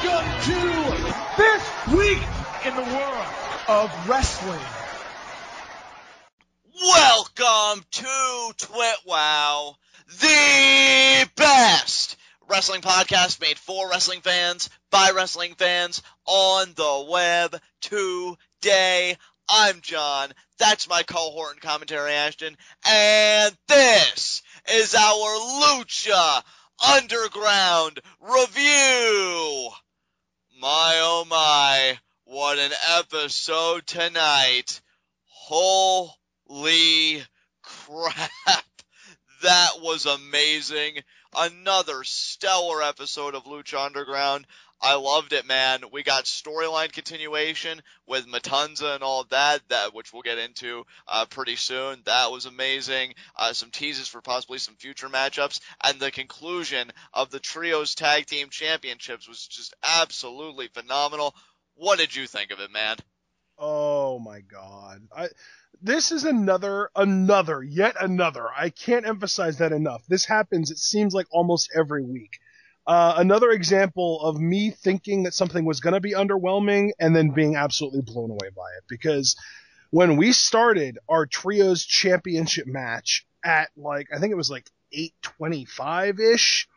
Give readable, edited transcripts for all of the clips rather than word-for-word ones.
Welcome to this week in the world of wrestling. Welcome to TWitWoW, the best wrestling podcast made for wrestling fans, by wrestling fans, on the web today. I'm John, that's my cohort and commentary Ashton, and this is our Lucha Underground review. My oh my, what an episode tonight. Holy crap, that was amazing. Another stellar episode of Lucha Underground. I loved it, man. We got storyline continuation with Matanza and all of that, which we'll get into pretty soon. That was amazing. Some teases for possibly some future matchups. And the conclusion of the Trios Tag Team Championships was just absolutely phenomenal. What did you think of it, man? Oh my God. This is yet another. I can't emphasize that enough. This happens, it seems like almost every week. Another example of me thinking that something was going to be underwhelming and then being absolutely blown away by it. Because when we started our Trios Championship match at I think it was 8:25-ish,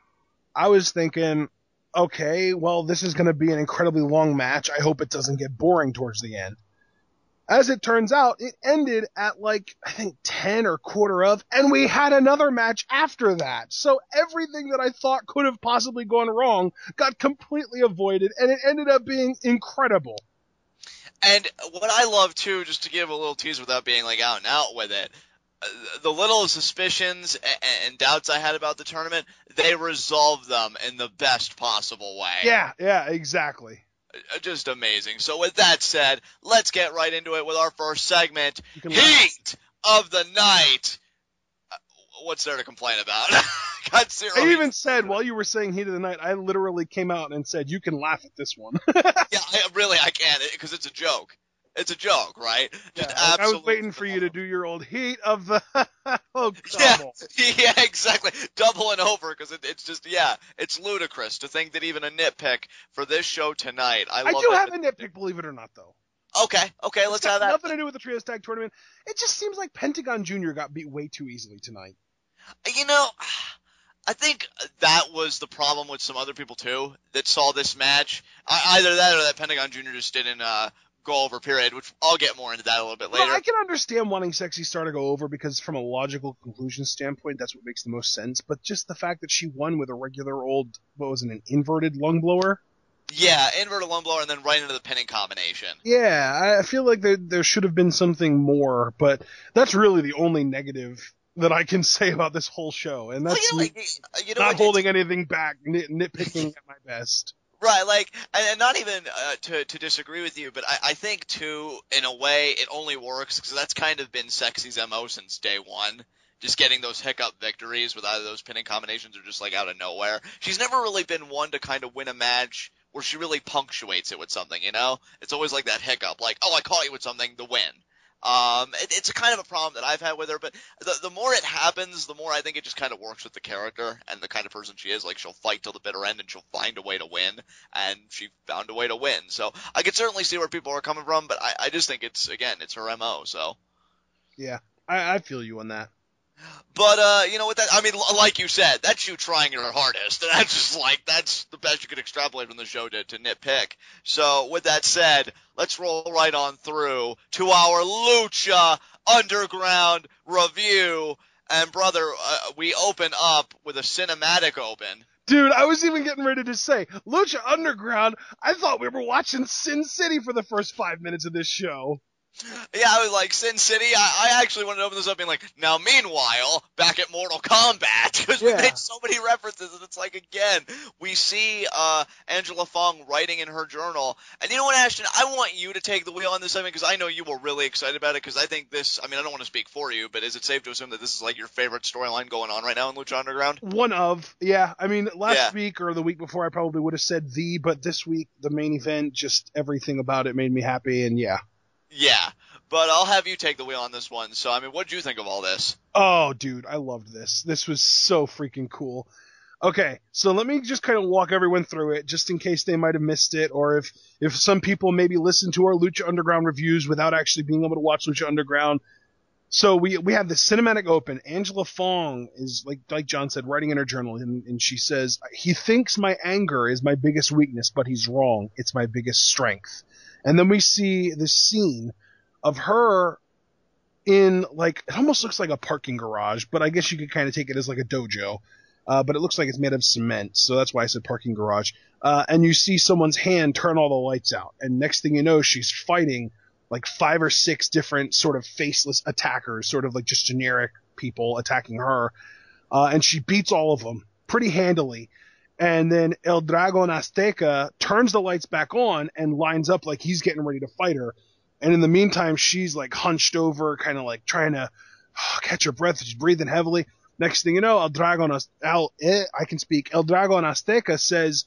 I was thinking, okay, well, this is going to be an incredibly long match. I hope it doesn't get boring towards the end. As it turns out, it ended at I think 10 or quarter of, and we had another match after that. So everything that I thought could have possibly gone wrong got completely avoided, and it ended up being incredible. And what I love too, just to give a little tease without being out and out with it, the little suspicions and doubts I had about the tournament, they resolved them in the best possible way. Yeah, exactly. Just amazing. So with that said, let's get right into it with our first segment, Heat of the Night. What's there to complain about? Got zero. I even said, while you were saying Heat of the Night, I literally came out and said, you can laugh at this one. Yeah, I can, because it's a joke. It's a joke, right? Yeah, I was waiting for you to do your old Heat of the double. Yeah, exactly. Doubling over, because it's just, it's ludicrous to think that even a nitpick for this show tonight. I do have a nitpick, believe it or not, though. Okay, let's have that. Nothing to do with the Trios Tag Tournament. It just seems like Pentagon Jr. got beat way too easily tonight. I think that was the problem with some other people, too, that saw this match. Either that or that Pentagon Jr. just didn't go over, period, which I'll get more into that a little bit later. Well, I can understand wanting Sexy Star to go over because from a logical conclusion standpoint, that's what makes the most sense. But just the fact that she won with a regular old, an inverted lung blower? Yeah, inverted lung blower and then right into the pinning combination. Yeah, I feel like there should have been something more, but that's really the only negative that I can say about this whole show. And that's not holding anything back, nitpicking at my best. Right, and not even to disagree with you, but I think, too, in a way, it only works because that's kind of been Sexy's MO since day one. Just getting those hiccup victories with either those pinning combinations or just, out of nowhere. She's never really been one to kind of win a match where she really punctuates it with something, It's always like that hiccup, I caught you with something, the win. It's kind of a problem that I've had with her, but the more it happens, the more I think it just kind of works with the character and the kind of person she is. She'll fight till the bitter end and she'll find a way to win, and she found a way to win. So I could certainly see where people are coming from, but I just think it's her MO, so. Yeah, I feel you on that. But, with that, I mean, like you said, that's you trying your hardest. That's just that's the best you could extrapolate from the show to nitpick. So, with that said, let's roll right on through to our Lucha Underground review. And, brother, we open up with a cinematic open. Dude, I was even getting ready to say, Lucha Underground, I thought we were watching Sin City for the first 5 minutes of this show. Yeah, I was like, Sin City, I actually wanted to open this up being now meanwhile, back at Mortal Kombat, because we made so many references, and it's again, we see Angela Fong writing in her journal, and you know what, Ashton, I want you to take the wheel on this segment, because I know you were really excited about it, because I think this, I don't want to speak for you, but is it safe to assume that this is your favorite storyline going on right now in Lucha Underground? One of, yeah, last week or the week before I probably would have said but this week, the main event, just everything about it made me happy, and yeah. Yeah, but I'll have you take the wheel on this one. So, what did you think of all this? Oh, dude, I loved this. This was so freaking cool. Okay, so let me just kind of walk everyone through it, just in case they might have missed it, or if some people maybe listen to our Lucha Underground reviews without actually being able to watch Lucha Underground. So we have the cinematic open. Angela Fong is, like John said, writing in her journal, and she says, he thinks my anger is my biggest weakness, but he's wrong. It's my biggest strength. And then we see this scene of her in, like, it almost looks like a parking garage, but I guess you could kind of take it as like a dojo. But it looks like it's made of cement, so that's why I said parking garage. And you see someone's hand turn all the lights out, and next thing you know, she's fighting like 5 or 6 different sort of faceless attackers, sort of like just generic people attacking her. And she beats all of them pretty handily. And then El Dragon Azteca turns the lights back on and lines up like he's getting ready to fight her. And in the meantime, she's like hunched over, kind of like trying to catch her breath. She's breathing heavily. Next thing you know, El Dragon Azteca says,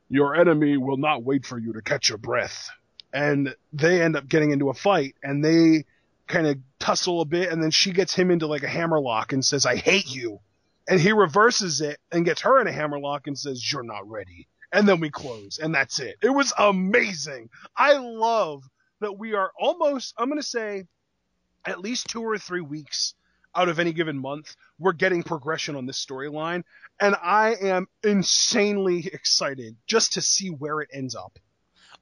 your enemy will not wait for you to catch your breath. And they end up getting into a fight, and they kind of tussle a bit, and then she gets him into like a hammerlock and says, I hate you. And he reverses it and gets her in a hammerlock and says, you're not ready. And then we close, and that's it. It was amazing. I love that we are almost, I'm going to say, at least 2 or 3 weeks out of any given month, we're getting progression on this storyline, and I am insanely excited just to see where it ends up.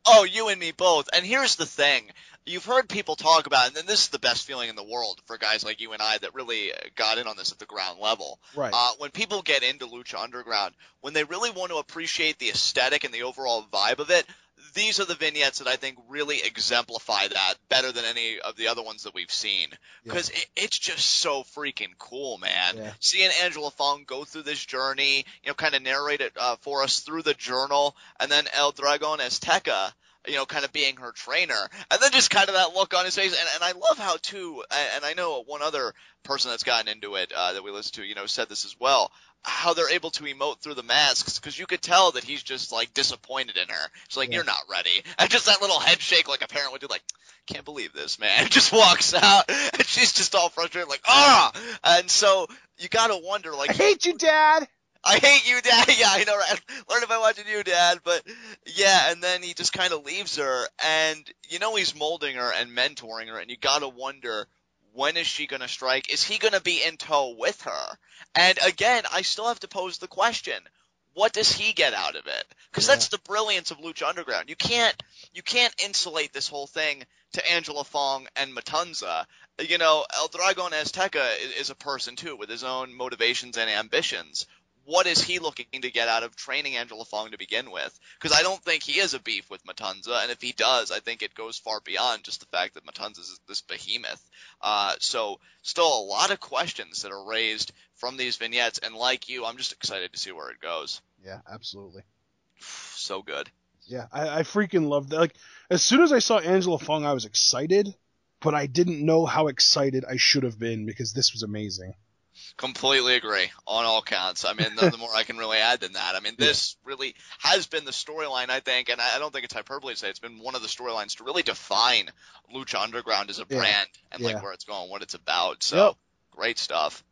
Oh, you and me both. And here's the thing. You've heard people talk about it, and this is the best feeling in the world for guys like you and I that really got in on this at the ground level. Right. When people get into Lucha Underground, when they really want to appreciate the aesthetic and the overall vibe of it, these are the vignettes that I think really exemplify that better than any of the other ones that we've seen. Because it's just so freaking cool, man. Yeah. Seeing Angela Fong go through this journey, kind of narrate it for us through the journal, and then El Dragon Azteca, kind of being her trainer, and then just kind of that look on his face. And I love how, too, and I know one other person that's gotten into it that we listened to, said this as well, how they're able to emote through the masks, because you could tell that he's just, like, disappointed in her. It's like, you're not ready. And just that little head shake, like a parent would do, like, can't believe this, man. Just walks out, and she's just all frustrated, like, ah! And so, you gotta wonder, like, I hate you, Dad! I hate you, Dad. Yeah, I know, right? Learn by watching you, Dad. But, yeah, and then he just kind of leaves her, and he's molding her and mentoring her, and you gotta wonder, when is she gonna strike? Is he gonna be in tow with her? And again, I still have to pose the question, what does he get out of it? Because that's the brilliance of Lucha Underground. You can't insulate this whole thing to Angela Fong and Matanza. El Dragon Azteca is a person, too, with his own motivations and ambitions. What is he looking to get out of training Angela Fong to begin with? Because I don't think he has a beef with Matanza, and if he does, I think it goes far beyond just the fact that Matanza is this behemoth. So still a lot of questions that are raised from these vignettes, and like you, I'm just excited to see where it goes. Yeah, absolutely. So good. Yeah, I freaking loved that. Like, as soon as I saw Angela Fong, I was excited, but I didn't know how excited I should have been, because this was amazing. Completely agree on all counts. I mean, the more I can really add than that. I mean, this really has been the storyline, I think, and I don't think it's hyperbole to say it's been one of the storylines to really define Lucha Underground as a brand and like where it's going, what it's about. So great stuff.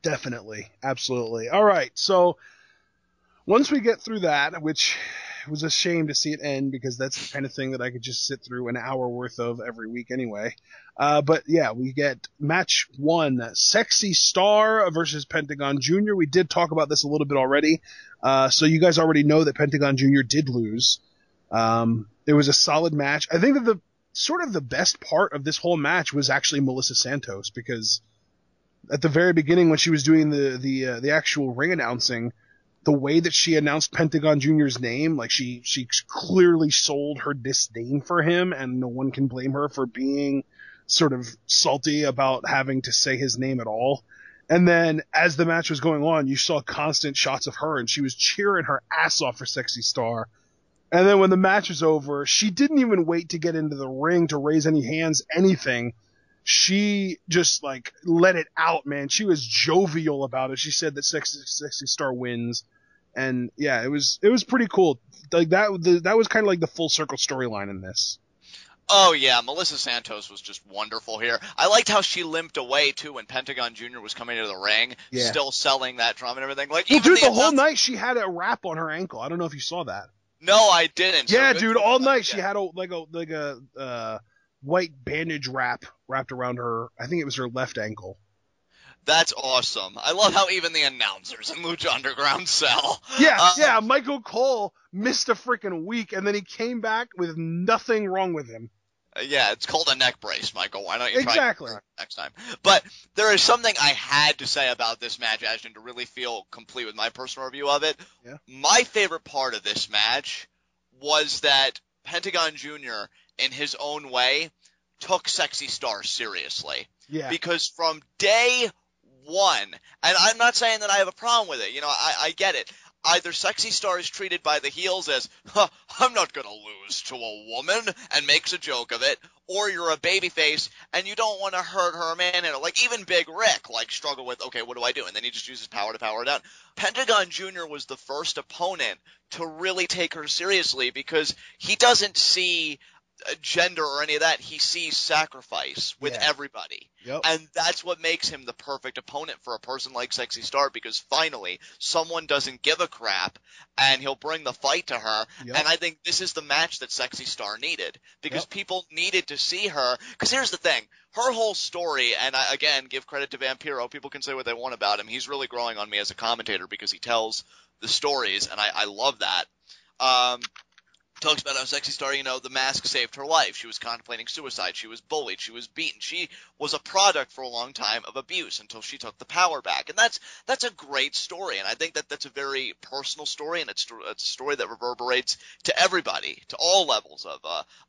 Definitely. Absolutely. All right. So once we get through that, which it was a shame to see it end, because that's the kind of thing that I could just sit through an hour worth of every week anyway. But yeah, we get match 1, Sexy Star versus Pentagon Jr. We did talk about this a little bit already. So you guys already know that Pentagon Jr. did lose. It was a solid match. I think that the best part of this whole match was actually Melissa Santos, because at the very beginning, when she was doing the actual ring announcing, the way that she announced Pentagon Jr.'s name, like she clearly sold her disdain for him, and no one can blame her for being sort of salty about having to say his name at all. And then as the match was going on, you saw constant shots of her, and she was cheering her ass off for Sexy Star. And then when the match was over, she didn't even wait to get into the ring to raise any hands, anything. She just like let it out, man. She was jovial about it. She said that Sexy Star wins. And yeah, it was pretty cool. Like that was kind of like the full circle storyline in this. Oh, yeah, Melissa Santos was just wonderful here. I liked how she limped away, too, when Pentagon Jr. was coming into the ring, still selling that drum and everything. Like, well, even dude, the whole night she had a wrap on her ankle. I don't know if you saw that. No, I didn't. Yeah, so dude, all night she had a white bandage wrapped around her. I think it was her left ankle. That's awesome. I love how even the announcers in Lucha Underground sell. Yeah, Michael Cole missed a freaking week, and then he came back with nothing wrong with him. Yeah, it's called a neck brace, Michael. Why don't you try exactly it next time? But there is something I had to say about this match, Ashton, to really feel complete with my personal review of it. Yeah. My favorite part of this match was that Pentagon Jr., in his own way, took Sexy Star seriously. Yeah. Because from day one, and I'm not saying that I have a problem with it. You know, I get it. Either Sexy Star is treated by the heels as, I'm not going to lose to a woman, and makes a joke of it, or you're a babyface, and you don't want to hurt her manhandle. Like, even Big Ryck, struggle with, okay, what do I do? And then he just uses power to power her down. Pentagon Jr. was the first opponent to really take her seriously, because he doesn't see gender or any of that. He sees sacrifice with everybody. Yep. And that's what makes him the perfect opponent for a person like Sexy Star, because finally someone doesn't give a crap and he'll bring the fight to her. Yep. And I think this is the match that Sexy Star needed, because people needed to see her. Because here's the thing, her whole story, and I, again, give credit to Vampiro. People can say what they want about him. He's really growing on me as a commentator because he tells the stories, and I love that. Talks about how Sexy Star, the mask saved her life. She was contemplating suicide. She was bullied. She was beaten. She was a product for a long time of abuse until she took the power back. And that's a great story. And I think that that's a very personal story, and it's a story that reverberates to everybody, to all levels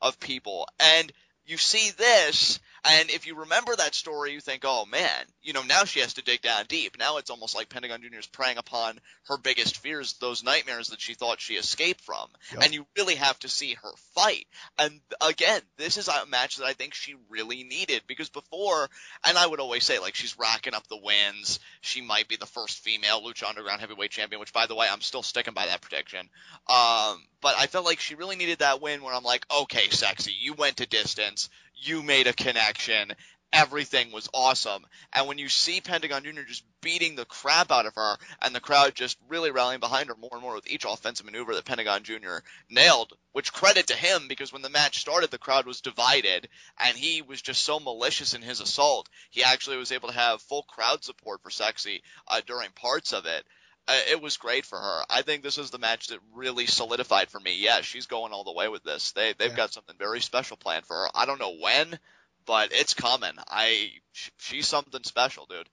of people. And you see this, and if you remember that story, you think, oh man, now she has to dig down deep. Now it's almost like Pentagon Jr. is preying upon her biggest fears, those nightmares that she thought she escaped from. Yep. And you really have to see her fight. And again, this is a match that I think she really needed, because before, and I would always say, she's racking up the wins. She might be the first female Lucha Underground heavyweight champion, which, by the way, I'm still sticking by that prediction. But I felt like she really needed that win where I'm like, okay, Sexy, you went to distance. You made a connection. Everything was awesome. And when you see Pentagon Jr. just beating the crap out of her, and the crowd just really rallying behind her more and more with each offensive maneuver that Pentagon Jr. nailed, which credit to him, because when the match started, the crowd was divided, and he was just so malicious in his assault. He actually was able to have full crowd support for Sexy during parts of it. It was great for her. I think this is the match that really solidified for me. Yeah, she's going all the way with this. They've got something very special planned for her. I don't know when, but it's coming. She's something special, dude.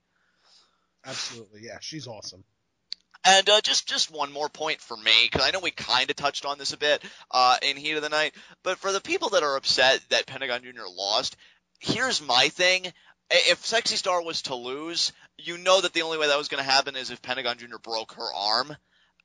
Absolutely, yeah, she's awesome. And just one more point for me, because I know we kind of touched on this a bit in Heat of the Night, but for the people that are upset that Pentagon Jr. lost, here's my thing. If Sexy Star was to lose, you know that the only way that was going to happen is if Pentagon Jr. broke her arm.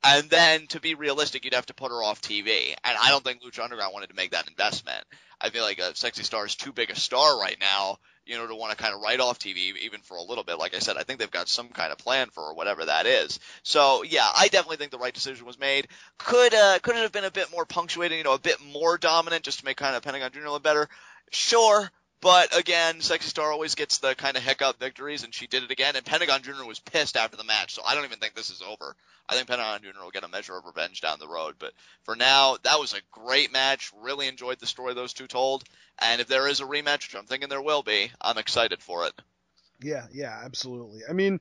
And then, to be realistic, you'd have to put her off TV. And I don't think Lucha Underground wanted to make that investment. I feel like Sexy Star is too big a star right now, to want to kind of write off TV even for a little bit. Like I said, I think they've got some kind of plan for her, whatever that is. So, yeah, I definitely think the right decision was made. Could it have been a bit more punctuated, a bit more dominant, just to make kind of Pentagon Jr. look better? Sure. But again, Sexy Star always gets the kind of hiccup victories, and she did it again. And Pentagon Jr. was pissed after the match, so I don't even think this is over. I think Pentagon Jr. will get a measure of revenge down the road. But for now, that was a great match. Really enjoyed the story those two told. And if there is a rematch, which I'm thinking there will be, I'm excited for it. Yeah, absolutely. I mean,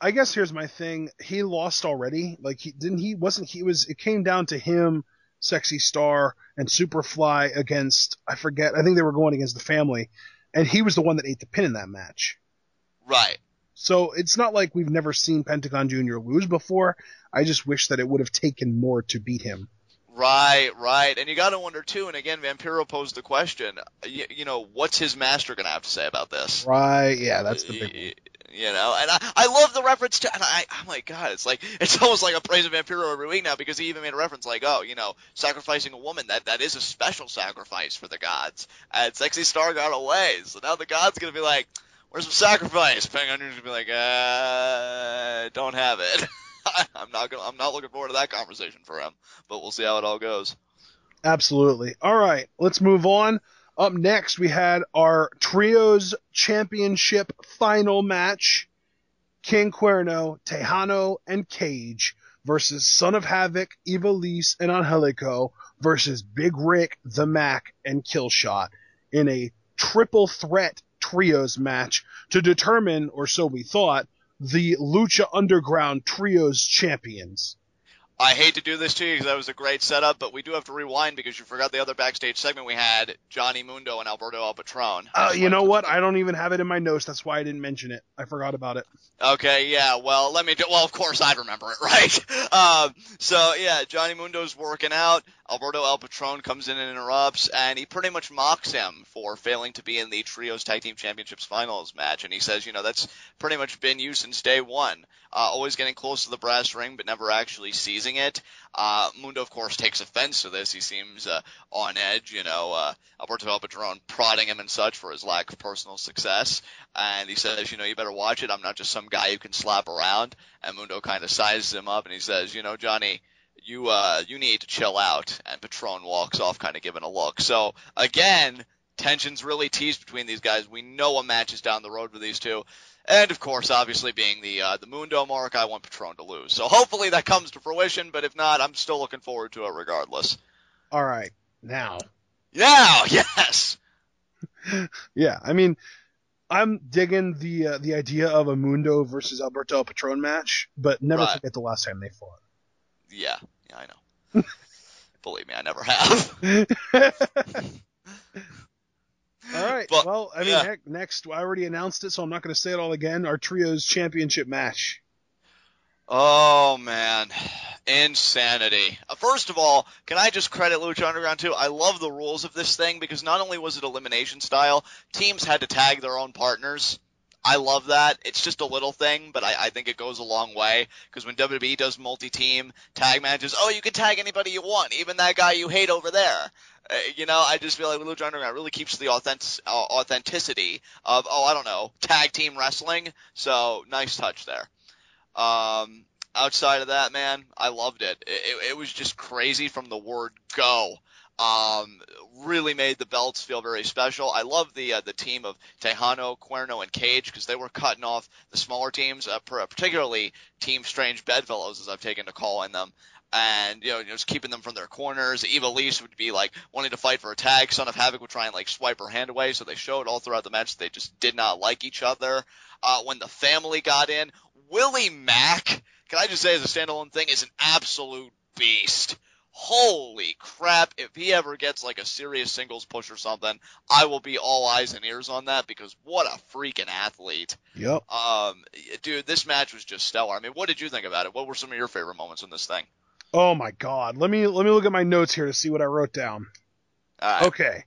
I guess here's my thing. He lost already. It came down to him, Sexy Star, and Superfly against, I think they were going against the Family, and he was the one that ate the pin in that match. Right. So it's not like we've never seen Pentagon Jr. lose before. I just wish that it would have taken more to beat him. Right. And you got to wonder, too, and again, Vampiro posed the question, what's his master going to have to say about this? Right, yeah, that's the big one. And I love the reference to, and oh my God, it's almost like a praise of Vampiro every week now, because he even made a reference like, sacrificing a woman, that is a special sacrifice for the gods. And Sexy Star got away, so now the gods going to be like, where's some sacrifice? Pentagon Jr.'s going to be like, don't have it. I'm not looking forward to that conversation for him, but we'll see how it all goes. Absolutely. All right, let's move on. Up next, we had our Trios Championship final match. King Cuerno, Texano, and Cage versus Son of Havoc, Ivelisse, and Angelico versus Big Ryck, the Mack, and Killshot in a triple threat trios match to determine, or so we thought, the Lucha Underground Trios champions. I hate to do this to you because that was a great setup, but we do have to rewind because you forgot the other backstage segment we had, Johnny Mundo and Alberto Patron. You know what? I don't even have it in my notes. That's why I didn't mention it. I forgot about it. Okay, yeah, well, of course I'd remember it, right? Johnny Mundo's working out. Alberto Patron comes in and interrupts, and he pretty much mocks him for failing to be in the Trios Tag Team Championships Finals match, and he says, that's pretty much been you since day one. Always getting close to the brass ring, but never actually seizing it. Mundo, of course, takes offense to this. He seems on edge, Alberto Patron prodding him and such for his lack of personal success. And he says, you better watch it. I'm not just some guy you can slap around. And Mundo kind of sizes him up, and he says, Johnny, you need to chill out. And Patron walks off kind of giving a look. So, again, tension's really teased between these guys. We know a match is down the road with these two. And, of course, obviously being the Mundo mark, I want Patron to lose. So hopefully that comes to fruition, but if not, I'm still looking forward to it regardless. All right. Now, yes! Yeah, I'm digging the idea of a Mundo versus Alberto Patron match, but never forget the last time they fought. Yeah, I know. Believe me, I never have. All right. Heck, next, I already announced it, so I'm not going to say it all again. Our Trios Championship match. Oh, man. Insanity. First of all, can I just credit Lucha Underground, too? I love the rules of this thing, because not only was it elimination style, teams had to tag their own partners. I love that. It's just a little thing, but I think it goes a long way, because when WWE does multi-team tag matches, you can tag anybody you want, even that guy you hate over there. I just feel like Lucha Underground really keeps the authenticity of, tag team wrestling. So, nice touch there. Outside of that, man, I loved it. It was just crazy from the word go. Really made the belts feel very special. I love the team of Texano, Cuerno, and Cage, because they were cutting off the smaller teams, particularly Team Strange Bedfellows, as I've taken to calling them. And, just keeping them from their corners. Ivelisse would be, wanting to fight for a tag. Son of Havoc would try and, swipe her hand away. So they showed all throughout the match that they just did not like each other. When the family got in, Willie Mack, can I just say as a standalone thing, is an absolute beast. Holy crap, if he ever gets, a serious singles push or something, I will be all eyes and ears on that, because what a freaking athlete. Yep. Dude, this match was just stellar. What did you think about it? What were some of your favorite moments in this thing? Oh my God. Let me look at my notes here to see what I wrote down. All right. Okay.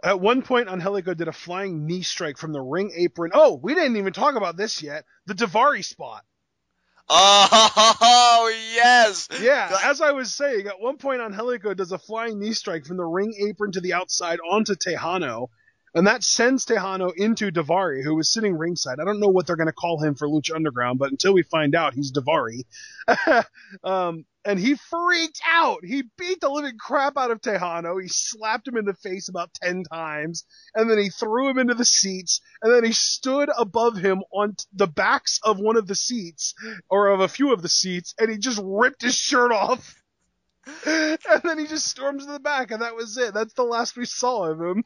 At one point, Angelico did a flying knee strike from the ring apron. Oh, we didn't even talk about this yet. The Daivari spot. Oh, yes. Yeah, as I was saying, at one point, Angelico does a flying knee strike from the ring apron to the outside onto Texano, and that sends Texano into Daivari, who was sitting ringside. I don't know what they're going to call him for Lucha Underground, but until we find out, he's Daivari. And he freaked out. He beat the living crap out of Texano. He slapped him in the face about 10 times, and then he threw him into the seats, and then he stood above him on the backs of one of the seats, or of a few of the seats, and he just ripped his shirt off. And then he just storms to the back, and that was it. That's the last we saw of him.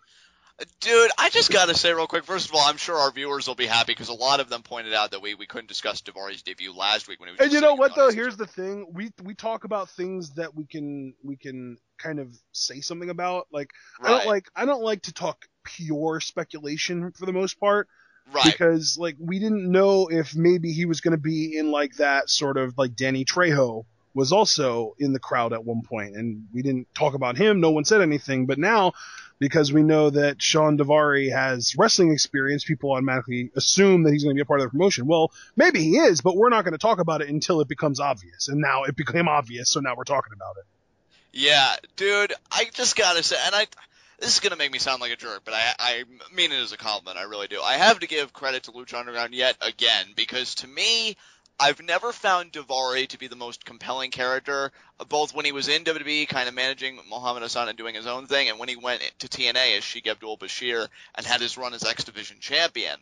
Dude, I just gotta say real quick, first of all, I'm sure our viewers will be happy, because a lot of them pointed out that we couldn't discuss Daivari's debut last week when he was. And you know what though? Here's the thing: we talk about things that we can kind of say something about. Right. I don't like to talk pure speculation for the most part. Right. Because we didn't know if maybe he was going to be in that sort of Danny Trejo was also in the crowd at one point, and we didn't talk about him. No one said anything, but now, because we know that Sean Daivari has wrestling experience, people automatically assume that he's going to be a part of the promotion. Well, maybe he is, but we're not going to talk about it until it becomes obvious. And now it became obvious, so now we're talking about it. Yeah, dude, I just gotta say, and this is going to make me sound like a jerk, but I mean it as a compliment, I really do. I have to give credit to Lucha Underground yet again, because to me, I've never found Daivari to be the most compelling character, both when he was in WWE kind of managing Muhammad Hassan and doing his own thing, and when he went to TNA as Sheikh Abdul Bashir and had his run as X Division champion.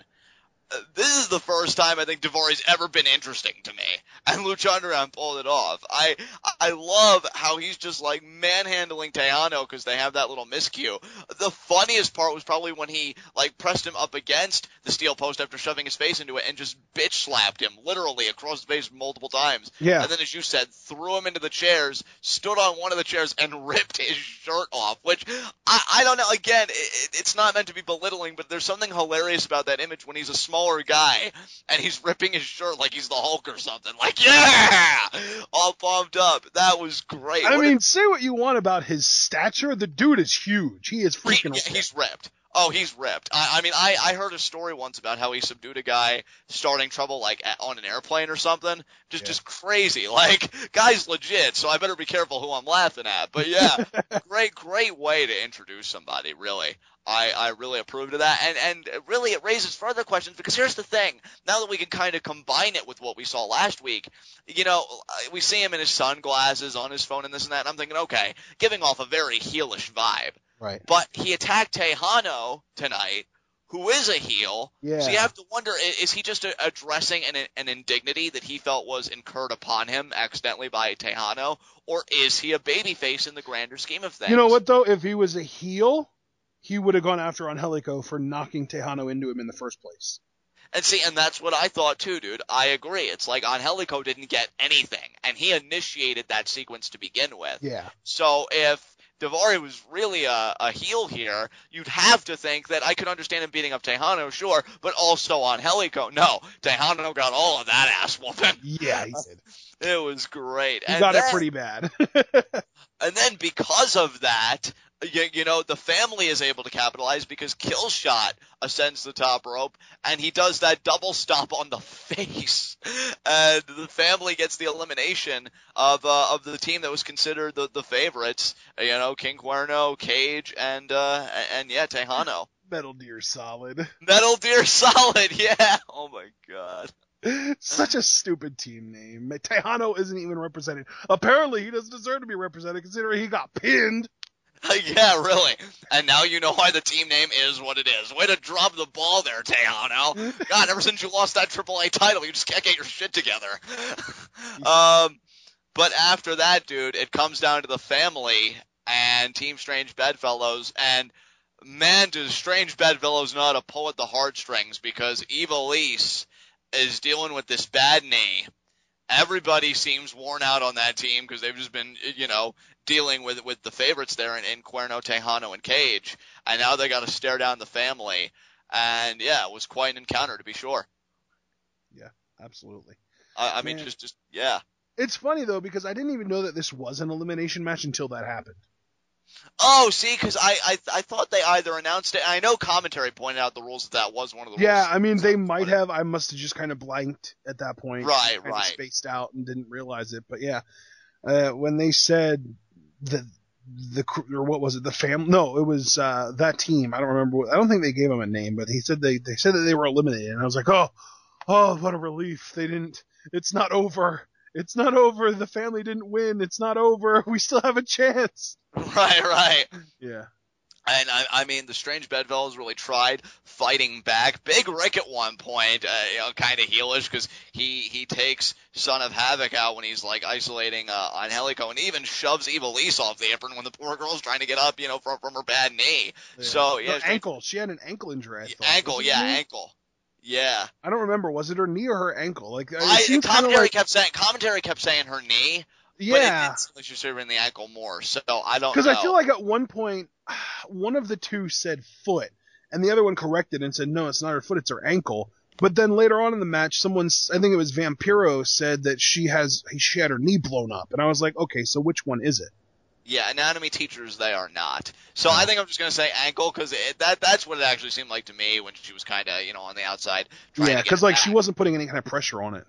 This is the first time I think Daivari's ever been interesting to me, and Lucha Underground pulled it off. I love how he's just like manhandling Texano because they have that little miscue. The funniest part was probably when he like pressed him up against the steel post after shoving his face into it and just bitch slapped him literally across the face multiple times. Yeah. And then, as you said, threw him into the chairs, stood on one of the chairs, and ripped his shirt off. Which I don't know. Again, it's not meant to be belittling, but there's something hilarious about that image when he's a smaller guy and he's ripping his shirt like he's the Hulk or something. Like, yeah, all pumped up. That was great. I mean, say what you want about his stature. The dude is huge. He is freaking. He's ripped. Oh, he's ripped. I mean, I heard a story once about how he subdued a guy starting trouble like on an airplane or something. Just crazy. Like, guy's legit, so I better be careful who I'm laughing at. But yeah, great way to introduce somebody, really. I really approved of that. And really it raises further questions because here's the thing. Now that we can kind of combine it with what we saw last week, you know, we see him in his sunglasses on his phone and this and that, and I'm thinking, okay, giving off a very heelish vibe. Right. But he attacked Texano tonight, who is a heel. Yeah. So you have to wonder, is he just addressing an indignity that he felt was incurred upon him accidentally by Texano, or is he a babyface in the grander scheme of things? You know what, though? If he was a heel, he would have gone after Angelico for knocking Texano into him in the first place. And see, and that's what I thought too, dude. I agree. It's like Angelico didn't get anything, and he initiated that sequence to begin with. Yeah. So if Daivari was really a heel here, you'd have to think that I could understand him beating up Texano, sure, but also Angelico. No, Texano got all of that ass whooping. Yeah, he did. It was great. He got it pretty bad. And then because of that, you know, the family is able to capitalize because Killshot ascends the top rope, and he does that double stop on the face. And the family gets the elimination of the team that was considered the favorites. You know, King Cuerno, Cage, and yeah, Texano. Metal Gear Solid. Metal Gear Solid, yeah. Oh my god. Such a stupid team name. Texano isn't even represented. Apparently, he doesn't deserve to be represented considering he got pinned. Yeah, really. And now you know why the team name is what it is. Way to drop the ball there, Texano. God, ever since you lost that AAA title, you just can't get your shit together. But after that, dude, it comes down to the family and Team Strange Bedfellows. And man, does Strange Bedfellows know how to pull at the heartstrings, because Ivelisse is dealing with this bad knee. Everybody seems worn out on that team because they've just been, you know, dealing with the favorites there in Cuerno, Texano, and Cage. And now they got to stare down the family. And, yeah, it was quite an encounter, to be sure. Yeah, absolutely. I mean, just yeah. It's funny, though, because I didn't even know that this was an elimination match until that happened. Oh, see, because I thought they either announced it. I know commentary pointed out the rules that was one of the rules. Yeah, I mean, they might have. I must have just kind of blanked at that point. Right. Spaced out and didn't realize it. But yeah, when they said or what was it? The family? No, it was that team. I don't remember. I don't think they gave them a name, but he said they said that they were eliminated, and I was like, oh, what a relief. They didn't. It's not over. It's not over. The family didn't win. It's not over. We still have a chance. Right. Yeah. And I mean, the Strange Bedfellows really tried fighting back. Big Ryck at one point, you know, kind of heelish because he takes Son of Havoc out when he's like isolating Angelico, and even shoves Ivelisse off the apron when the poor girl's trying to get up, you know, from her bad knee. Yeah. So yeah, ankle. She had an ankle injury. I thought. Ankle. Yeah. I don't remember. Was it her knee or her ankle? Like commentary kept saying her knee. Yeah. But it seemed like she was in the ankle more. So I don't know. Because I feel like at one point, one of the two said foot, and the other one corrected and said, no, it's not her foot, it's her ankle. But then later on in the match, I think it was Vampiro, said that she had her knee blown up. And I was like, okay, so which one is it? Yeah, anatomy teachers, they are not. So I think I'm just going to say ankle, because that's what it actually seemed like to me when she was kind of, you know, on the outside. Yeah, because like she wasn't putting any kind of pressure on it.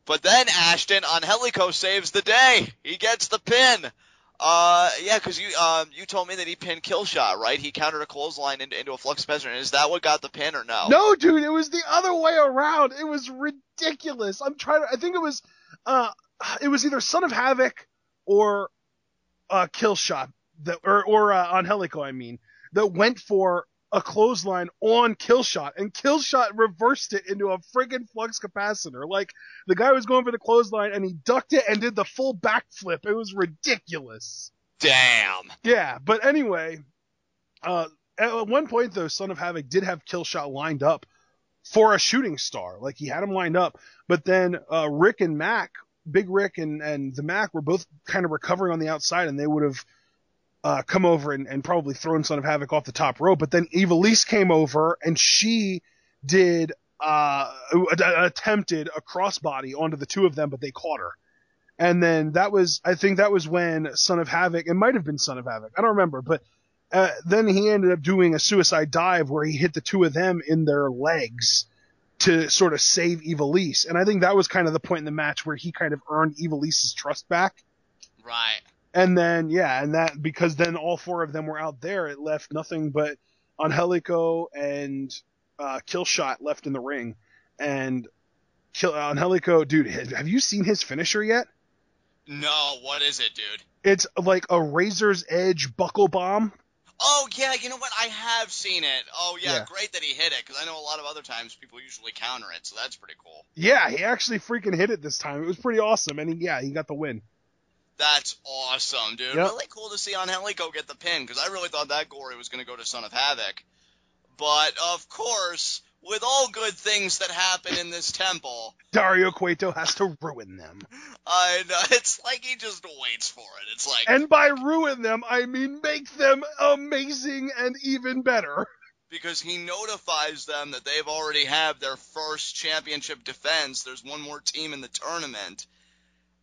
But then Ashton, Angelico saves the day. He gets the pin. Yeah, because you told me that he pinned Killshot, right? He countered a clothesline into a flux capacitor. Is that what got the pin or no? No, dude, it was the other way around. It was ridiculous. I think it was either Son of Havoc or Killshot or Angelico, I mean, that went for a clothesline on Killshot, and Killshot reversed it into a friggin' flux capacitor. Like, the guy was going for the clothesline, and he ducked it and did the full backflip. It was ridiculous. Damn. Yeah, but anyway, at one point, though, Son of Havoc did have Killshot lined up for a shooting star. Like, he had him lined up, but then Ryck and Mack, Big Ryck and the Mack were both kind of recovering on the outside, and they would have come over and probably thrown Son of Havoc off the top rope. But then Ivelisse came over, and she did attempted a crossbody onto the two of them, but they caught her. And then I think that was when Son of Havoc, it might have been Son of Havoc, I don't remember, but then he ended up doing a suicide dive where he hit the two of them in their legs to sort of save Ivelisse. And I think that was kind of the point in the match where he kind of earned Ivelisse's trust back. Right. And then, yeah, and that, because then all four of them were out there, it left nothing but Angelico and Killshot left in the ring. And Angelico, dude, have you seen his finisher yet? No, what is it, dude? It's like a razor's edge buckle bomb. Oh, yeah, you know what? I have seen it. Oh, yeah. Great that he hit it, because I know a lot of other times people usually counter it, so that's pretty cool. Yeah, he actually freaking hit it this time. It was pretty awesome, and he got the win. That's awesome, dude. Yep. Really cool to see Angelico get the pin, because I really thought that gory was going to go to Son of Havoc. But, of course, with all good things that happen in this temple, Dario Cueto has to ruin them. I know. It's like he just waits for it. It's like, and by ruin them, I mean make them amazing and even better. Because he notifies them that they've already have their first championship defense. There's one more team in the tournament.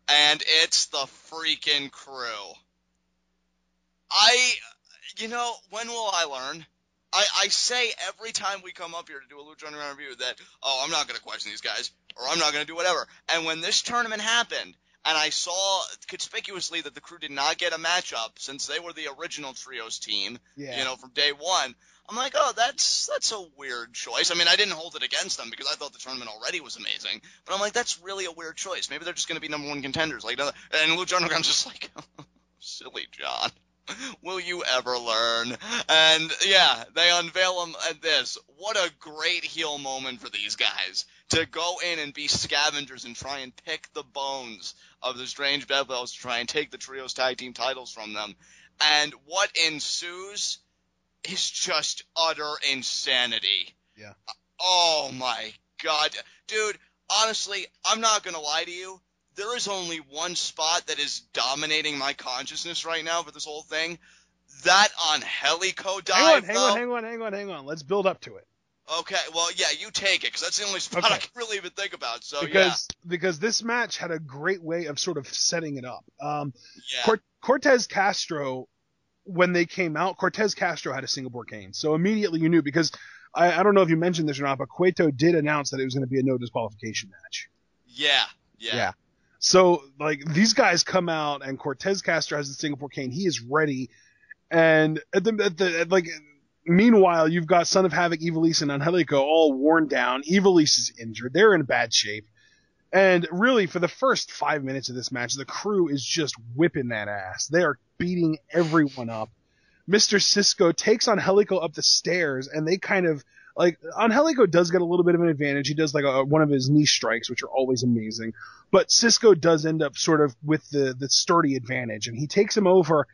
And it's the freaking Crew. When will I learn? I say every time we come up here to do a Lucha Underground review that, I'm not going to question these guys, or I'm not going to do whatever. And when this tournament happened, and I saw conspicuously that the Crew did not get a matchup since they were the original Trios team, from day one, I'm like, that's a weird choice. I mean, I didn't hold it against them because I thought the tournament already was amazing. But I'm like, that's really a weird choice. Maybe they're just going to be number one contenders. And Lucha Underground's just like, silly John. Will you ever learn? And, yeah, they unveil him at this. What a great heel moment for these guys. To go in and be scavengers and try and pick the bones of the Strange Bedfellows to try and take the Trios Tag Team titles from them. And what ensues is just utter insanity. Yeah. Oh, my God. Dude, honestly, I'm not going to lie to you. There is only one spot that is dominating my consciousness right now for this whole thing. That Angelico dive, Hang on. Let's build up to it. Okay, well, yeah, you take it, because that's the only spot I can really even think about. So because this match had a great way of sort of setting it up. Yeah. Cortez Castro, when they came out, Cortez Castro had a Singapore cane. So immediately you knew, because I don't know if you mentioned this or not, but Cueto did announce that it was going to be a no disqualification match. Yeah. So, like, these guys come out, and Cortez Castro has the Singapore cane. He is ready. And meanwhile, you've got Son of Havoc, Ivelisse, and Angelico all worn down. Ivelisse is injured. They're in bad shape. And really, for the first 5 minutes of this match, the Crew is just whipping that ass. They are beating everyone up. Mr. Cisco takes Angelico up the stairs, and they kind of, like, Angelico does get a little bit of an advantage. He does, like, one of his knee strikes, which are always amazing. But Cisco does end up sort of with the sturdy advantage, and he takes him over,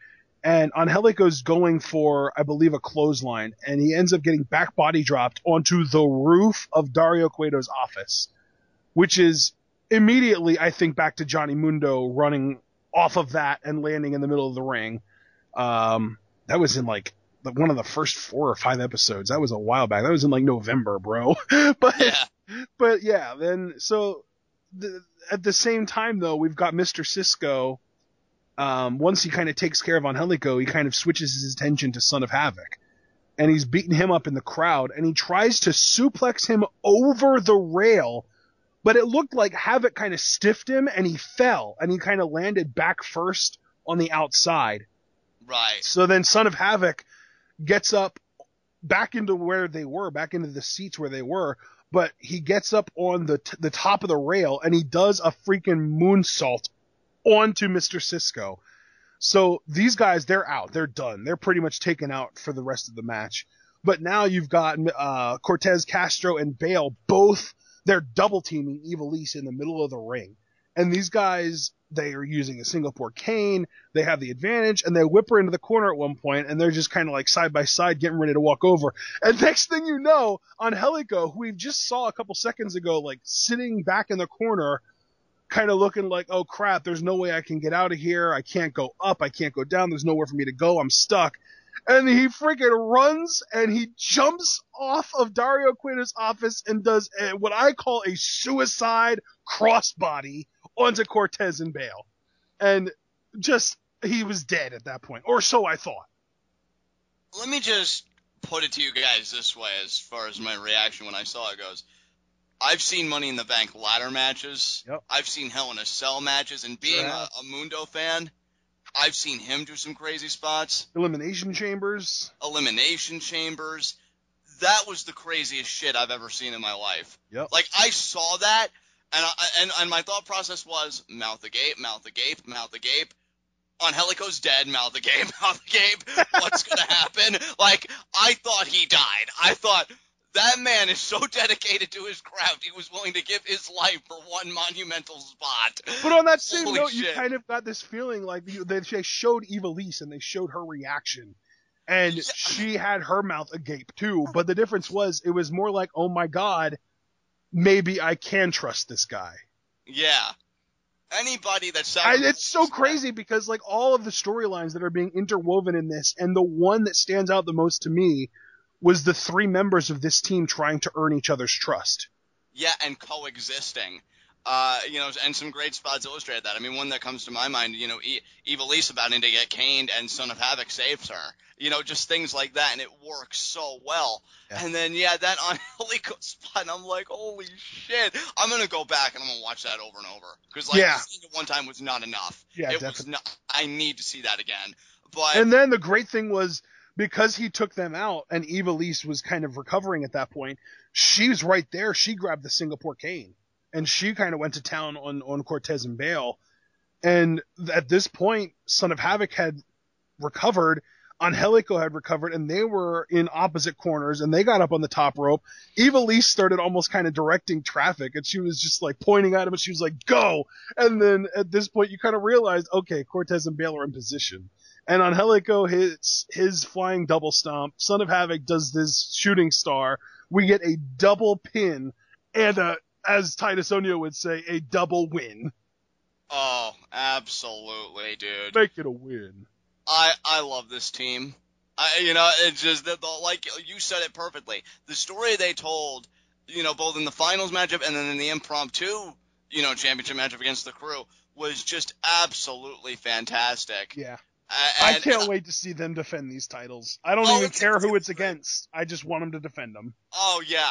and Angelico's going for, I believe, a clothesline, and he ends up getting back body dropped onto the roof of Dario Cueto's office, which is immediately, I think, back to Johnny Mundo running off of that and landing in the middle of the ring. That was in, like, one of the first 4 or 5 episodes. That was a while back. That was in, like, November, bro. But yeah, then, so, at the same time, though, we've got Mr. Cisco. Once he kind of takes care of Angelico, he kind of switches his attention to Son of Havoc. And he's beating him up in the crowd, and he tries to suplex him over the rail, but it looked like Havoc kind of stiffed him, and he fell, and he kind of landed back first on the outside. Right. So then Son of Havoc gets up back into where they were, back into the seats where they were, but he gets up on the top of the rail and he does a freaking moonsault onto Mr. Cisco. So these guys, they're out. They're done. They're pretty much taken out for the rest of the match. But now you've got Cortez, Castro, and Bale, both, they're double teaming Ivelisse in the middle of the ring. And these guys, they are using a Singapore cane. They have the advantage, and they whip her into the corner at one point, and they're just kind of like side by side getting ready to walk over. And next thing you know, Angelico, who we just saw a couple seconds ago, like sitting back in the corner, kind of looking like, oh crap, there's no way I can get out of here. I can't go up. I can't go down. There's nowhere for me to go. I'm stuck. And he freaking runs and he jumps off of Dario Cueto's office and does what I call a suicide crossbody onto Cortez and Bale. And just, he was dead at that point. Or so I thought. Let me just put it to you guys this way as far as my reaction when I saw it goes. I've seen Money in the Bank ladder matches. Yep. I've seen Hell in a Cell matches. And being a Mundo fan, I've seen him do some crazy spots. Elimination Chambers. That was the craziest shit I've ever seen in my life. Yep. Like, I saw that, and my thought process was, mouth agape. Angelico's dead, mouth agape. What's going to happen? Like, I thought he died. I thought, that man is so dedicated to his craft, he was willing to give his life for one monumental spot. But on that same Holy note, shit. you kind of got this feeling like they showed Ivelisse and they showed her reaction. And she had her mouth agape too. But the difference was, it was more like, oh my God, maybe I can trust this guy. Yeah. Anybody that's... It's so crazy because like all of the storylines that are being interwoven in this, and the one that stands out the most to me was the three members of this team trying to earn each other's trust. Yeah, and coexisting. And some great spots illustrated that. I mean, one that comes to my mind, Ivelisse about to get caned and Son of Havoc saves her. Just things like that, and it works so well. Yeah. And then, that Angelico spot, and I'm like, holy shit. I'm going to go back and I'm going to watch that over and over. Because, seeing it one time was not enough. Yeah, definitely. I need to see that again. And then the great thing was, because he took them out and Ivelisse was kind of recovering at that point, she was right there. She grabbed the Singapore cane and she kind of went to town on Cortez and Bale. And at this point, Son of Havoc had recovered, Angelico had recovered, and they were in opposite corners and they got up on the top rope. Ivelisse started almost kind of directing traffic and she was just like pointing at him and she was like, go. And then at this point you kind of realized, okay, Cortez and Bale are in position. And Angelico hits his flying double stomp. Son of Havoc does this shooting star. We get a double pin and, as Titus O'Neil would say, a double win. Oh, absolutely, dude. Make it a win. I love this team. It's just that, like you said it perfectly. The story they told, both in the finals matchup and then in the impromptu, championship matchup against the Crew was just absolutely fantastic. Yeah. I can't wait to see them defend these titles. I don't even care who it's against. I just want them to defend them. Oh, yeah.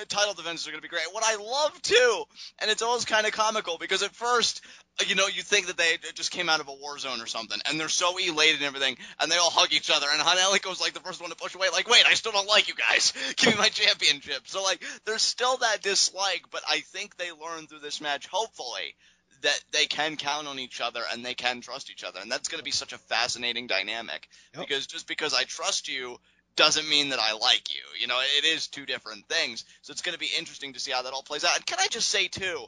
Title defenses are going to be great. What I love, too, and it's always kind of comical, because at first, you think that they just came out of a war zone or something, and they're so elated and everything, and they all hug each other, and Angelico's like the first one to push away, like, wait, I still don't like you guys. Give me my championship. So, there's still that dislike, but I think they learned through this match, hopefully, that they can count on each other and they can trust each other. And that's going to be such a fascinating dynamic. Yep. Because just because I trust you doesn't mean that I like you. It is two different things. So it's going to be interesting to see how that all plays out. And can I just say, too,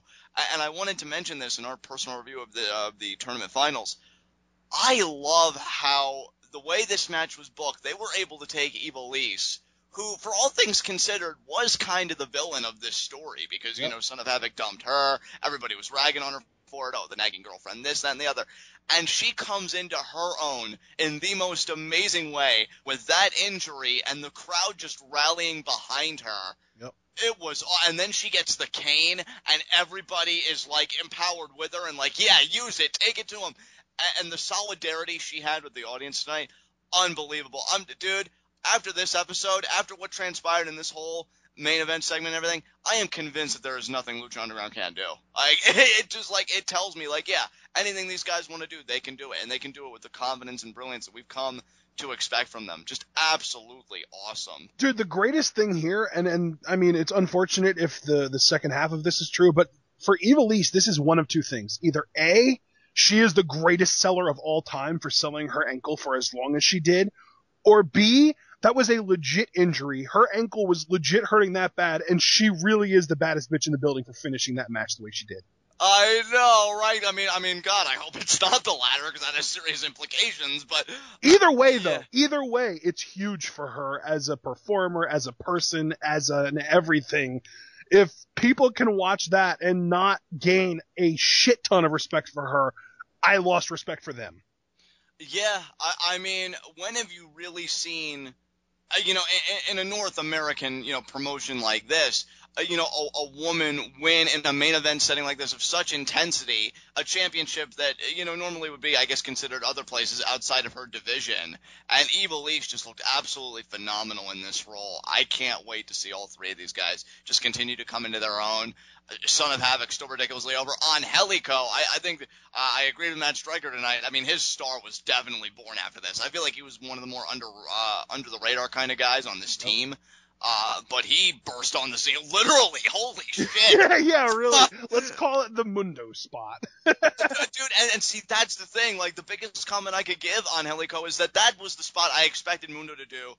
and I wanted to mention this in our personal review of the tournament finals, I love how the way this match was booked, they were able to take Ivelisse, who, for all things considered, was kind of the villain of this story because, Son of Havoc dumped her. Everybody was ragging on her for it. Oh, the nagging girlfriend, this, that, and the other. And she comes into her own in the most amazing way with that injury and the crowd just rallying behind her. Yep. It was, and then she gets the cane and everybody is empowered with her and yeah, use it, take it to him. And the solidarity she had with the audience tonight, unbelievable. Dude, after this episode, after what transpired in this whole main event segment and everything, I am convinced that there is nothing Lucha Underground can do. It tells me, yeah, anything these guys want to do, they can do it, and they can do it with the confidence and brilliance that we've come to expect from them. Just absolutely awesome. Dude, the greatest thing here, and I mean, it's unfortunate if the second half of this is true, but for Ivelisse, this is one of two things. Either A, she is the greatest seller of all time for selling her ankle for as long as she did, or B, that was a legit injury. Her ankle was legit hurting that bad, and she really is the baddest bitch in the building for finishing that match the way she did. I know, right? I mean, God, I hope it's not the latter, because that has serious implications, but... Either way, though, either way, it's huge for her as a performer, as a person, as an everything. If people can watch that and not gain a shit ton of respect for her, I lost respect for them. Yeah, I mean, when have you really seen, in a North American, promotion like this, a woman win in a main event setting like this of such intensity, a championship that, normally would be, I guess, considered other places outside of her division. And Ivelisse just looked absolutely phenomenal in this role. I can't wait to see all three of these guys just continue to come into their own. Son of Havoc still ridiculously over. Angelico, I think I agree with Matt Stryker tonight. I mean, his star was definitely born after this. I feel like he was one of the more under the radar kind of guys on this team. But he burst on the scene, literally. Holy shit! yeah, really. Let's call it the Mundo spot. Dude, and see, that's the thing. Like, the biggest comment I could give on Angelico is that was the spot I expected Mundo to do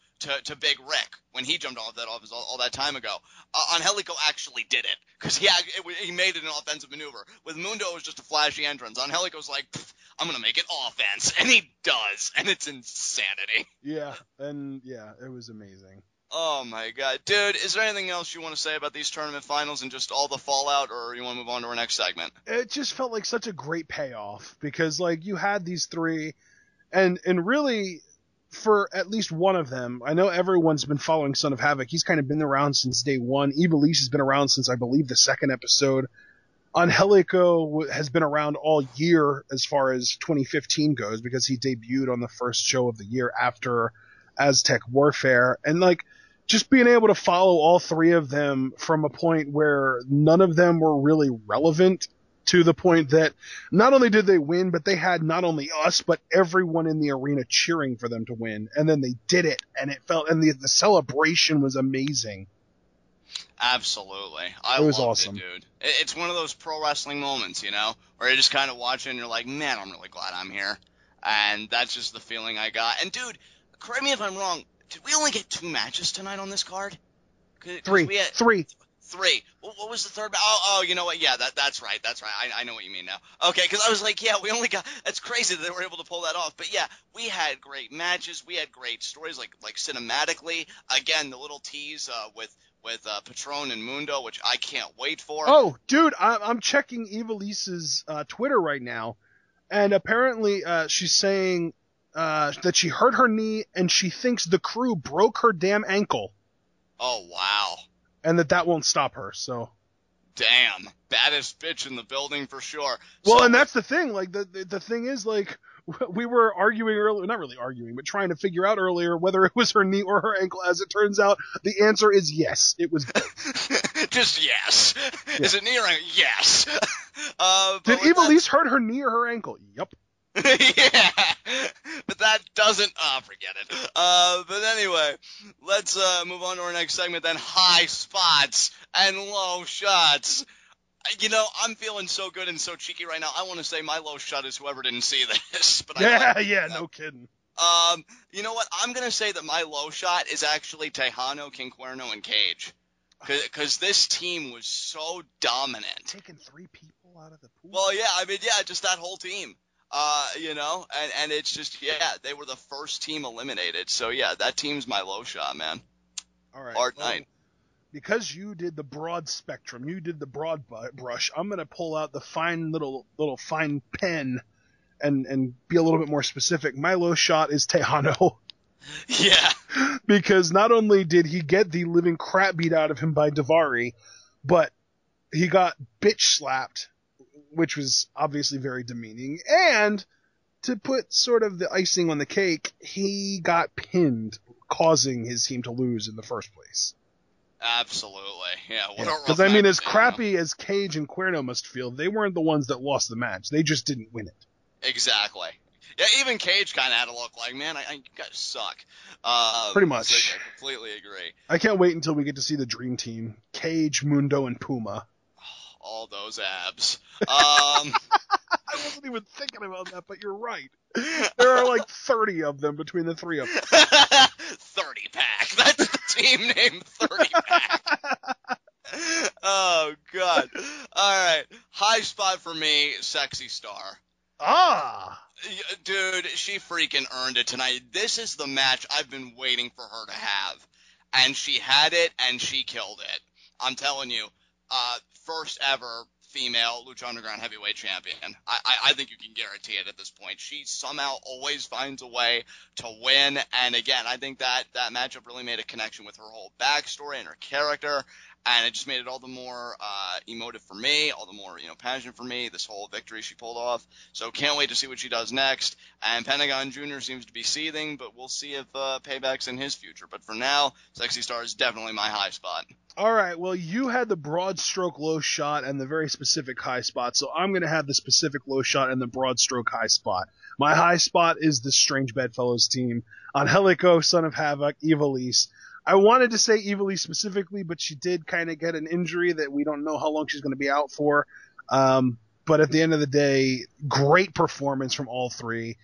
to Big Ryck when he jumped off that office all that time ago. Angelico actually did it, because he made it an offensive maneuver. With Mundo, it was just a flashy entrance. Angelico's like, I'm gonna make it offense, and he does, and it's insanity. Yeah, it was amazing. Oh my god. Dude, is there anything else you want to say about these tournament finals and just all the fallout, or you want to move on to our next segment? It just felt like such a great payoff, because like you had these three, and really for at least one of them, I know everyone's been following Son of Havoc. He's kind of been around since day one. Ivelisse has been around since, I believe, the second episode. Angelico has been around all year as far as 2015 goes, because he debuted on the first show of the year after Aztec Warfare. And like, just being able to follow all three of them from a point where none of them were really relevant, to the point that not only did they win, but they had not only us, but everyone in the arena cheering for them to win. And then they did it, and the celebration was amazing. Absolutely. It was awesome. Dude. It's one of those pro wrestling moments, where you're just kind of watching and you're like, man, I'm really glad I'm here. And that's just the feeling I got. And dude, correct me if I'm wrong, did we only get 2 matches tonight on this card? 3. 3. 3. What was the third? Oh, you know what? Yeah, that's right. That's right. I know what you mean now. Okay, because I was like, yeah, we only got. That's crazy that they were able to pull that off. But yeah, we had great matches. We had great stories, like cinematically. Again, the little tease with Patron and Mundo, which I can't wait for. Oh, dude, I'm checking Ivelisse's Twitter right now, and apparently she's saying that she hurt her knee and she thinks the crew broke her damn ankle. Oh, wow. And that won't stop her, so. Damn. Baddest bitch in the building for sure. Well, and that's the thing. Like, the thing is, like, we were arguing earlier, not really arguing, but trying to figure out earlier whether it was her knee or her ankle. As it turns out, the answer is yes. It was both. Just yes. Yeah. Is it knee or ankle? Yes. Did Ivelisse hurt her knee or her ankle? Yep. Yeah, but that doesn't. Forget it. But anyway, let's move on to our next segment. Then high spots and low shots. I'm feeling so good and so cheeky right now. I want to say my low shot is whoever didn't see this. But no kidding. You know what? I'm gonna say that my low shot is actually Texano, King Cuerno, and Cage, because this team was so dominant. Taking 3 people out of the pool. Well, yeah. I mean, yeah, just that whole team. And it's just, they were the first team eliminated. So, yeah, that team's my low shot, man. All right. Hard night. Because you did the broad spectrum, you did the broad brush, I'm going to pull out the fine little fine pen and be a little bit more specific. My low shot is Texano. Yeah. Because not only did he get the living crap beat out of him by Daivari, but he got bitch slapped, which was obviously very demeaning. And to put sort of the icing on the cake, he got pinned, causing his team to lose in the first place. Absolutely. Yeah, what a rough Because, I mean, match as to do. crappy as Cage and Cuerno must feel, they weren't the ones that lost the match. They just didn't win it. Exactly. Yeah, even Cage kind of had to look like, man, you guys suck. Pretty much. So I completely agree. I can't wait until we get to see the Dream Team. Cage, Mundo, and Puma. All those abs. I wasn't even thinking about that, but you're right. There are like 30 of them between the three of them. 30-pack. That's the team name, 30-pack. Oh, God. All right. High spot for me, Sexy Star. Ah! Dude, she freaking earned it tonight. This is the match I've been waiting for her to have. And she had it, and she killed it. I'm telling you, first ever female Lucha Underground heavyweight champion. I think you can guarantee it at this point. She somehow always finds a way to win. And again, I think that matchup really made a connection with her whole backstory and her character. And it just made it all the more emotive for me, all the more passionate for me, this whole victory she pulled off. So can't wait to see what she does next. And Pentagon Jr. seems to be seething, but we'll see if Payback's in his future. But for now, Sexy Star is definitely my high spot. All right, well, you had the broad stroke low shot and the very specific high spot, so I'm going to have the specific low shot and the broad stroke high spot. My high spot is the Strange Bedfellows team. Angelico, Son of Havoc, Ivelisse. I wanted to say Ivelisse specifically, but she did kind of get an injury that we don't know how long she's going to be out for. But at the end of the day, great performance from all three.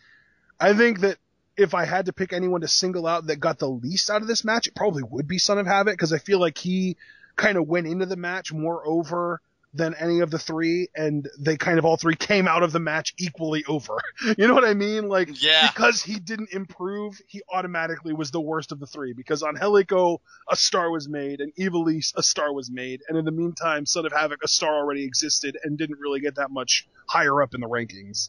I think that if I had to pick anyone to single out that got the least out of this match, it probably would be Son of Havoc, because I feel like he kind of went into the match more over than any of the three, and they kind of all three came out of the match equally over. You know what I mean? Like, yeah. Because he didn't improve, he automatically was the worst of the three, because on Angelico, a star was made, and Ivelisse, a star was made, and in the meantime, Son of Havoc, a star already existed and didn't really get that much higher up in the rankings.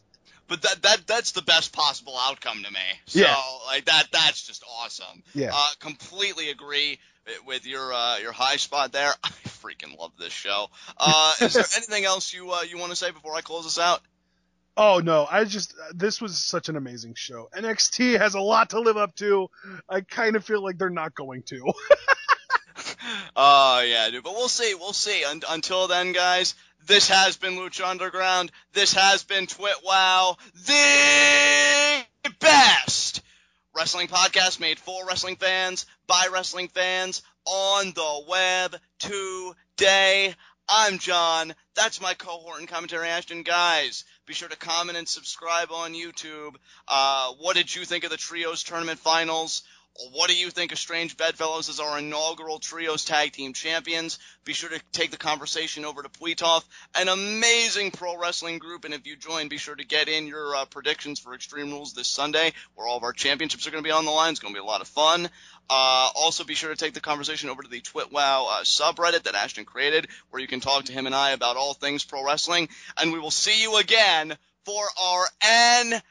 But that's the best possible outcome to me. So Yeah. like that's just awesome. Yeah. Completely agree with your high spot there. I freaking love this show. Is there anything else you want to say before I close this out? Oh no, this was such an amazing show. NXT has a lot to live up to. I kind of feel like they're not going to. Oh yeah, dude. But we'll see. Until then, guys. This has been Lucha Underground. This has been TWitWoW, the best wrestling podcast made for wrestling fans, by wrestling fans, on the web today. I'm John. That's my cohort and commentary, Ashton. Guys, be sure to comment and subscribe on YouTube. What did you think of the Trios Tournament Finals? What do you think of Strange Bedfellows as our inaugural Trios Tag Team Champions? Be sure to take the conversation over to Pweetoff, an amazing pro wrestling group. And if you join, be sure to get in your predictions for Extreme Rules this Sunday, where all of our championships are going to be on the line. It's going to be a lot of fun. Also, be sure to take the conversation over to the TWitWoW subreddit that Ashton created, where you can talk to him and I about all things pro wrestling. And we will see you again for our NXT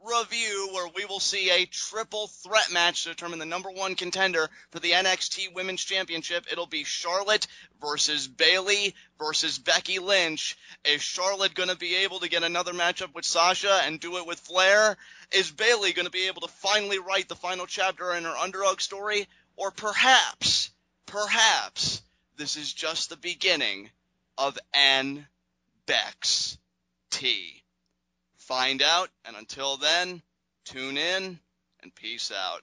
review, where we will see a triple threat match to determine the number one contender for the NXT Women's Championship. It'll be Charlotte versus Bayley versus Becky Lynch. Is Charlotte going to be able to get another matchup with Sasha and do it with Flair? Is Bayley going to be able to finally write the final chapter in her underdog story? Or perhaps, this is just the beginning of NXT. Find out, and until then, tune in and peace out.